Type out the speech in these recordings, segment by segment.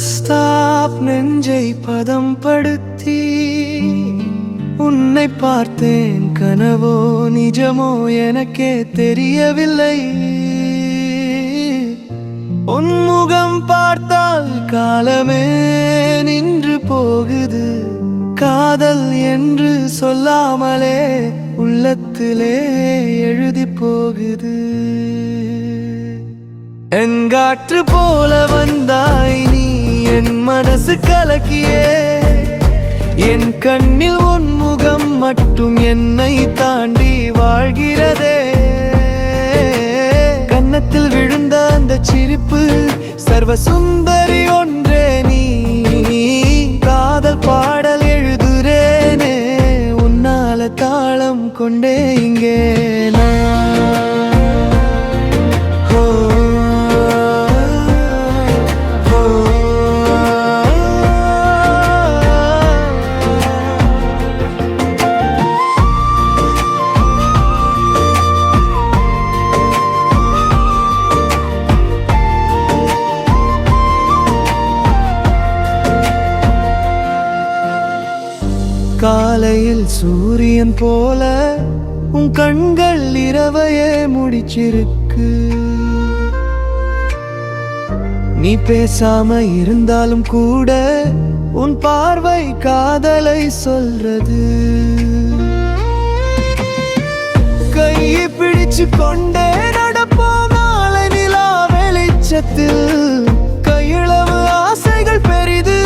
Stop நெஞ்சை பதம் படுத்தி உன்னை பார்த்தேன், கனவோ நிஜமோ எனக்கே தெரியவில்லை. உன்முகம் பார்த்தால் காலமே நின்று போகுது. காதல் என்று சொல்லாமலே உள்ளத்திலே எழுதி போகுது. என் காற்று போல வந்தாய் நீ, என் மனசு கலக்கியே. என் கண்ணில் உன் முகம் மட்டும் என்னை தாண்டி வாழ்கிறதே. கன்னத்தில் விழுந்த அந்த சிரிப்பு சர்வ சுந்தரி ஒன்றே நீ. காதல் பாடல் எழுதுறேனே, உன்னால தாளம் கொண்டே இங்கே நான். காலையில் சூரியன் போல உன் கண்கள் இரவையே முடிச்சிருக்கு. நீ பேசாம இருந்தாலும் கூட உன் பார்வை காதலை சொல்றது. கையை பிடிச்சு கொண்டே நடப்போம் நாளை நிலா வெளிச்சத்தில். கையிளவு ஆசைகள் பெரிது,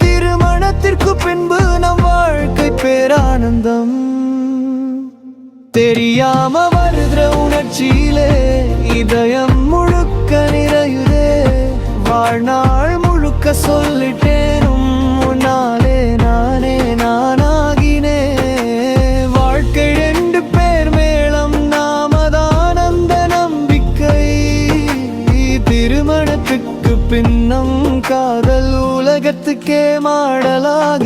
திருமணத்திற்கு பின்பு நம் வாழ்க்கை பேரானந்தம். தெரியாம வருகிற உணர்ச்சியிலே இதயம் முழுக்க நிறையுதே. வாழ்நாள் முழுக்க சொல்லிட்டேனும் உன்னாலே நானே நானாகினே. வாழ்க்கை ரெண்டு பேர் மேளம், நாமதான் அந்த நம்பிக்கை. திருமணத்துக்கு பின்னம் காதல் உலகத்துக்கே மாடலாக